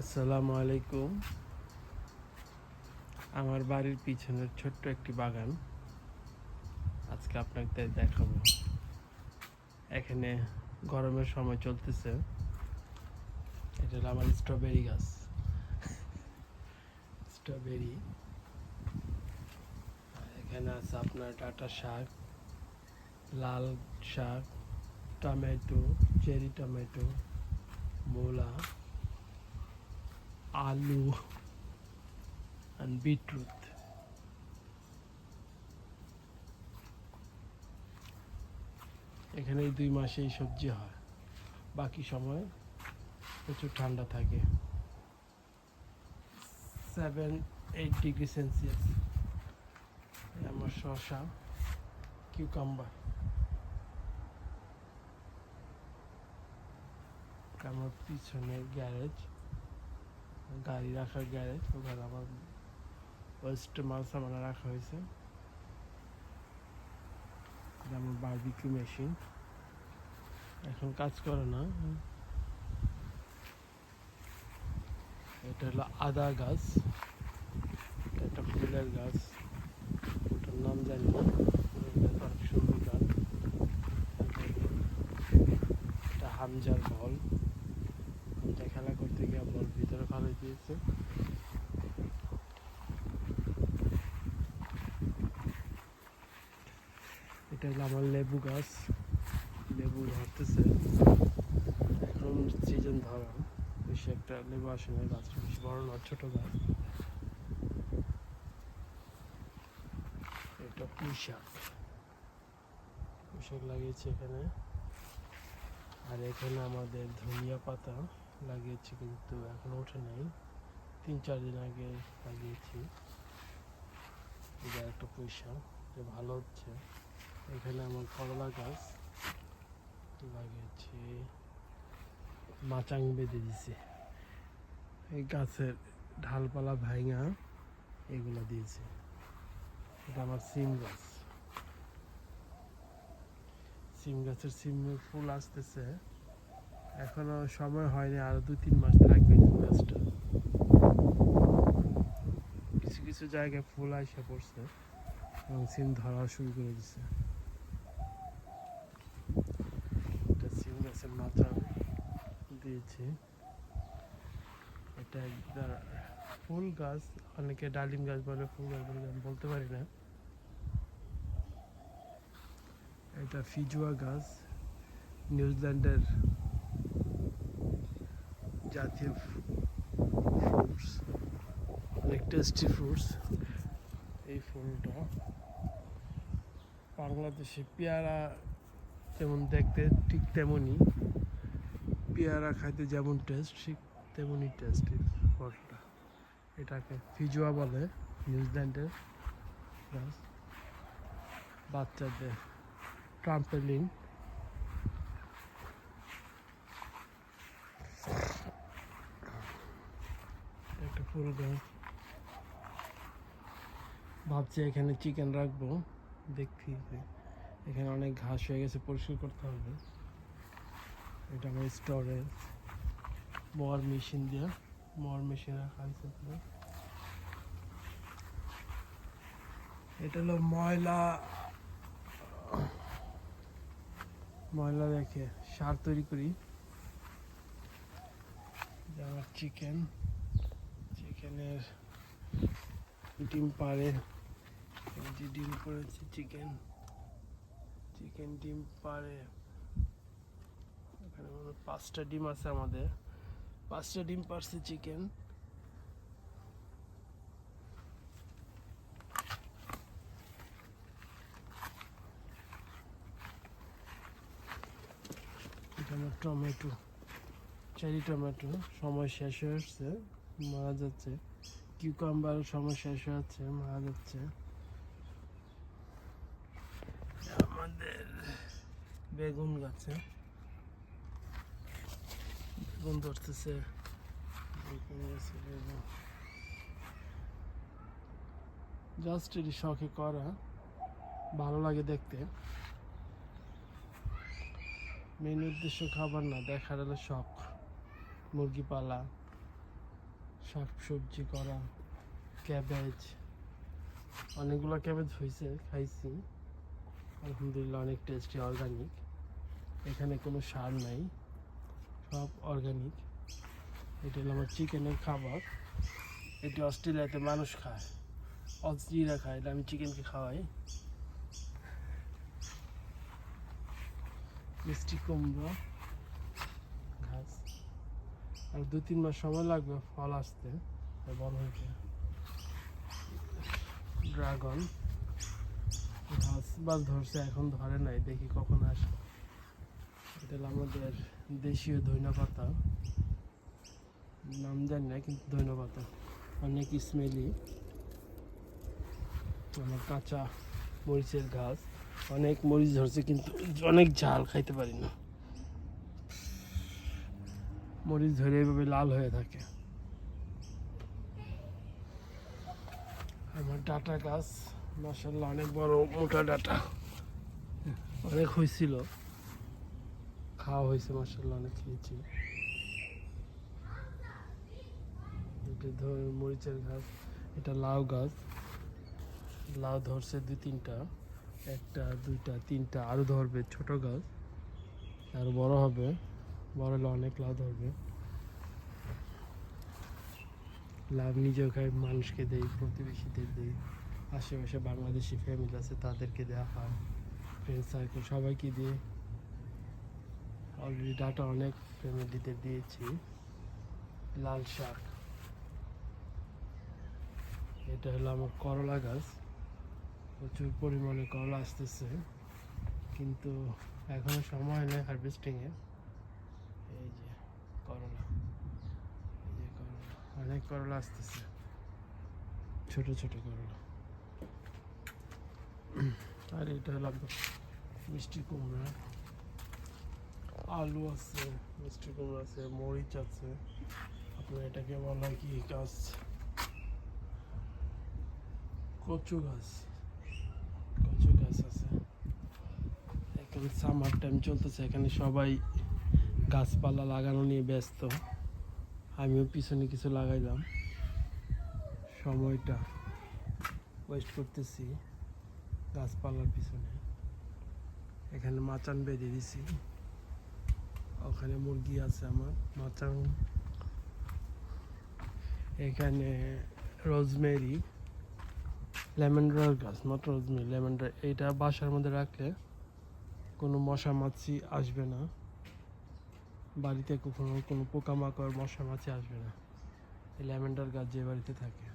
আসসালামু আলাইকুম। আমার বাড়ির পিছনের ছোট্ট একটি বাগান আজকে আপনাদের দেখাবো। এখানে গরমের সময় চলতেছে। এটা হলো আমার স্ট্রবেরি গাছ। স্ট্রবেরি। এখানে আছে আপনার ডাঁটা শাক, লাল শাক, টমেটো, চেরি টমেটো, মূলা, আলু and বিটরুট। এখানে এই 2 মাসে এই সবজি হয়, বাকি সময় প্রচুর ঠান্ডা থাকে, 7-8 ডিগ্রি সেলসিয়াস। আমার শসা, কিউকাম্বার। আমার পিছনে গ্যারেজ, গাড়ি রাখার গ্যারেজ, ওখানে আমার ওয়েস্ট মাল সামান রাখা হয়েছে। আমার বারবিকিউ মেশিন এখন কাজ করে না। এটা হলো আদা গাছ, একটা ফুলের গাছ, ওটার নাম জানি না। ফুলের গাছ অনেক সুন্দর গাছ। এটা হামজার বল, হামজা খেলা করতে গিয়ে বল ভিতরে ফালাই দিয়েছে। এটা হলো আমার লেবু গাছ, লেবু ধরতেছে এখন, সিজন ধরা। বেশি একটা লেবু আসে না, গাছটা বেশি বড় না, ছোট গাছ। এটা পুঁইশাক, পুঁইশাক লাগিয়েছি এখানে। আর এখানে আমাদের ধনিয়া পাতা লাগিয়েছি, কিন্তু এখন ওঠে নাই, 3-4 দিন আগে লাগিয়েছি। এটা একটা পুঁইশাক, এটা ভালো হচ্ছে। এখানে আমার করলা গাছ লাগিয়েছি, মাচাং বেঁধে দিছি। এই গাছের ঢালপালা ভাঙা এগুলো দিয়েছি। এটা আমার সিম গাছ, সিম গাছের সিম ফুল আসতেছে, এখনো সময় হয়নি, আরো 2-3 মাস থাকবে সিম গাছটা। কিছু কিছু জায়গায় ফুল আইসা পড়ছে এবং সিম ধরা শুরু করে দিছে। এটা সিম গাছের মাথা দিয়েছি। এটা একটা ফুল গাছ, অনেকে ডালিম গাছ বলে, ফুল গাছ বলে, আমি বলতে পারি না। এটা ফিজুয়া গাছ, নিউজিল্যান্ডের জাতীয় ফ্রুটস, অনেক টেস্টি ফ্রুটস। এই ফুলটা বাংলাদেশে পেয়ারা যেমন দেখতে ঠিক তেমনই, পেয়ারা খাইতে যেমন টেস্ট ঠিক তেমনই টেস্ট এই ফলটা। এটাকে ফিজুয়া বলে, নিউজিল্যান্ডের গাছ। বাচ্চাদের ট্রাম্পলিন। একটা ফুল গাছ। ভাবছি এখানে চিকেন রাখবো, দেখছি এখানে অনেক ঘাস হয়ে গেছে, পরিষ্কার করতে হবে। এটা আমার স্টোরেজ, মোয়ার মেশিন দিয়ে, মোয়ার মেশিন রাখা হয়েছে। এটা হলো ময়লা, ময়লা রেখে সার তৈরি করি। আমার চিকেন, চিকেনের ডিম পাড়ে, যে ডিম পড়েছে চিকেন, চিকেন ডিম পাড়ে। এখানে 5টা ডিম আছে আমাদের, 5টা ডিম পারছে চিকেন। এখানে টমেটো, চেরি টমেটো সময় শেষ হয়ে আসছে, মারা যাচ্ছে। কিউকাম্বার সময় শেষ হয়ে যাচ্ছে, মারা যাচ্ছে। আমাদের বেগুন গাছে বেগুন ধরতেছে, বেগুন গাছে বেগুন। জাস্ট এটি শখে করা, ভালো লাগে দেখতে। মেন উদ্দেশ্য খাবার না, দেখার হলো শখ। মুরগি পালা, শাক সবজি করা, ক্যাবেজ, অনেকগুলো ক্যাবেজ হয়েছে, খাইছি আলহামদুলিল্লাহ, অনেক টেস্টি, অর্গানিক। এখানে কোনো সার নাই, সব অর্গানিক। এটা হলো আমার চিকেনের খাবার। এটি অস্ট্রেলিয়াতে মানুষ খায়, অস্ট্রেলিয়া খায়, এটা আমি চিকেনকে খাওয়াই। মিষ্টি কুমড়া ঘাস, আর 2-3 মাস সময় লাগবে ফল আসতে, বড় হয়েছে। ড্রাগন ঘাস বাস ধরছে, এখন ধরে নাই, দেখি কখন আসে। এটা হলো আমাদের দেশীয় ধনেপাতা, নাম জানি না, কিন্তু ধনেপাতা অনেক স্মেলি। আমার কাঁচা মরিচের গাছ, অনেক মরিচ ধরছে, কিন্তু অনেক ঝাল, খাইতে পারি না। মরিচ ধরে এভাবে লাল হয়ে থাকে। আমার ডাটা গাছ, মাশাআল্লাহ অনেক বড় মোটা ডাটা, অনেক হয়েছিল, খাওয়া হয়েছে, মাশাআল্লাহ অনেক খেয়েছি। এটা মরিচের গাছ, এটা লাউ গাছ, লাউ ধরছে 2-3টা, 1টা 2টা 3টা, আরও ধরবে। ছোট গাছ, আরও বড় হবে, বড় হলে অনেক লাউ ধরবে। লাউ নিজেও খাই, মানুষকে দেই, প্রতিবেশীদের দেই, আশেপাশে বাংলাদেশি ফ্যামিলি আছে তাদেরকে দেওয়া হয়, ফ্রেন্ড সার্কেল সবাইকে দিয়ে। অলরেডি ডাটা অনেক ফ্যামিলিতে দিয়েছি। লাল শাক, এটা হলো আমার করলা গাছ, প্রচুর পরিমাণে করলা আসতেছে, কিন্তু এখনো সময় নেই হারভেস্টিংয়ে। এই যে করলা, এই যে করলা, অনেক করলা আসতেছে, ছোট ছোট করলা। আর এটা হলো মিষ্টি কুমড়া, আলু আছে, মিষ্টি কুমড়া আছে, মরিচ আছে, আপনার এটাকে বলা হয় কি গাছ, কচু গাছ, কচু গাছ আছে। এখন সামার টাইম চলতেছে, এখানে সবাই গাছপালা লাগানো নিয়ে ব্যস্ত, আমিও পিছনে কিছু লাগাইলাম, সময়টা ওয়েস্ট করতেছি গাছপালার পিছনে। এখানে মাচান বেঁধে দিছি, ওখানে মুরগি আছে আমার, মাচান। এখানে রোজমেরি, লেমন্ডার গাছ, নট রোজমেরি, লেমন্ডার। এইটা বাসার মধ্যে রাখলে কোনো মশা মাছি আসবে না, বাড়িতে কখনো কোনো পোকামাকড় মশা মাছি আসবে না, এই ল্যাভেন্ডার গাছ যে বাড়িতে থাকে।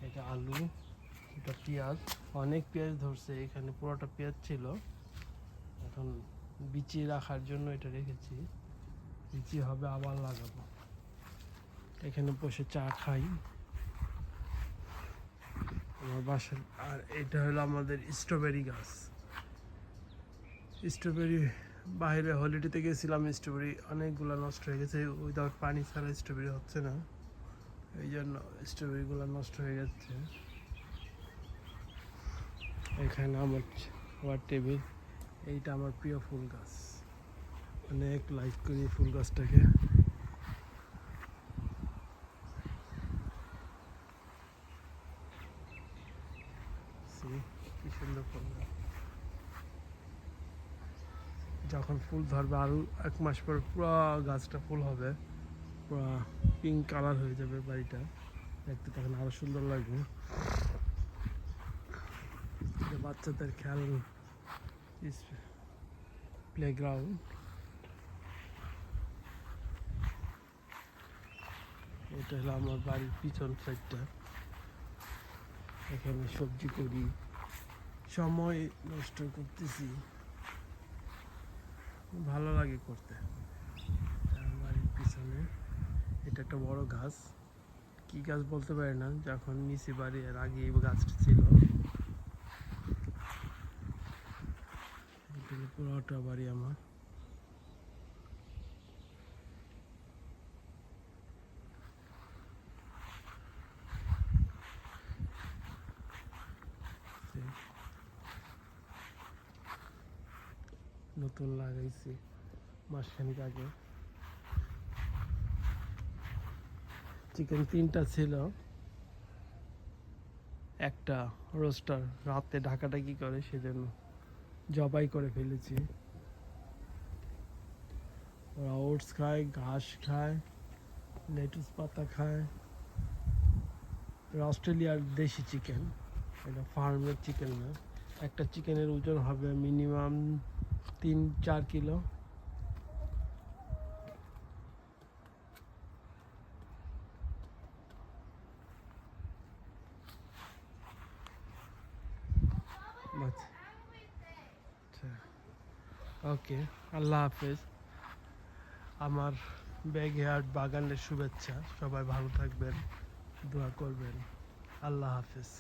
এটা আলু, এটা পেঁয়াজ, অনেক পেঁয়াজ ধরছে, এখানে পুরোটা পেঁয়াজ ছিল, এখন বিচি রাখার জন্য এটা রেখেছি, বিচি হবে আবার লাগাবো। এখানে বসে চা খাই আমার বাসার। আর এটা হলো আমাদের স্ট্রবেরি গাছ, স্ট্রবেরি বাইরে হলিডেতে গেছিলাম, স্ট্রবেরি অনেকগুলো নষ্ট হয়ে গেছে, উইদাউট পানি ছাড়া স্ট্রবেরি হচ্ছে না, এই জন্য স্ট্রবেরিগুলো নষ্ট হয়ে যাচ্ছে। এখানে আমার টেবিল, এইটা আমার প্রিয় ফুল গাছ, অনেক লাইক করি ফুল গাছটাকে। কি সুন্দর ফুল গাছ, যখন ফুল ধরবে আরো 1 মাস পর পুরো গাছটা ফুল হবে, পুরো পিঙ্ক কালার হয়ে যাবে, বাড়িটা দেখতে তখন আরো সুন্দর লাগবে। বাচ্চাদের খেয়াল প্লেগ্রাউন্ড, এটা হলো আমার বাড়ির পিছন সাইডটা, এখানে সবজি করি, সময় নষ্ট করতেছি, ভালো লাগে করতে। বাড়ির পিছনে এটা একটা বড় গাছ, কি গাছ বলতে পারি না, যখন নিচে বাড়ি এর আগে এই গাছটা ছিল। পুরোটা বাড়ি আমার। নতুন লাগাইছি মাসখানেক আগে। চিকেন 3টা ছিল, একটা রোস্টার রাতে ঢাকাটা কি করে সেজন্য জবাই করে ফেলেছি। ওরা ওটস খায়, ঘাস খায়, লেটুস পাতা খায়। অস্ট্রেলিয়ার দেশি চিকেন, এটা ফার্মের চিকেন না। একটা চিকেনের ওজন হবে মিনিমাম 3-4 কিলো। ওকে, আল্লাহ হাফেজ। আমার ব্যাকইয়ার্ড বাগানের শুভেচ্ছা। সবাই ভালো থাকবেন, দোয়া করবেন। আল্লাহ হাফেজ।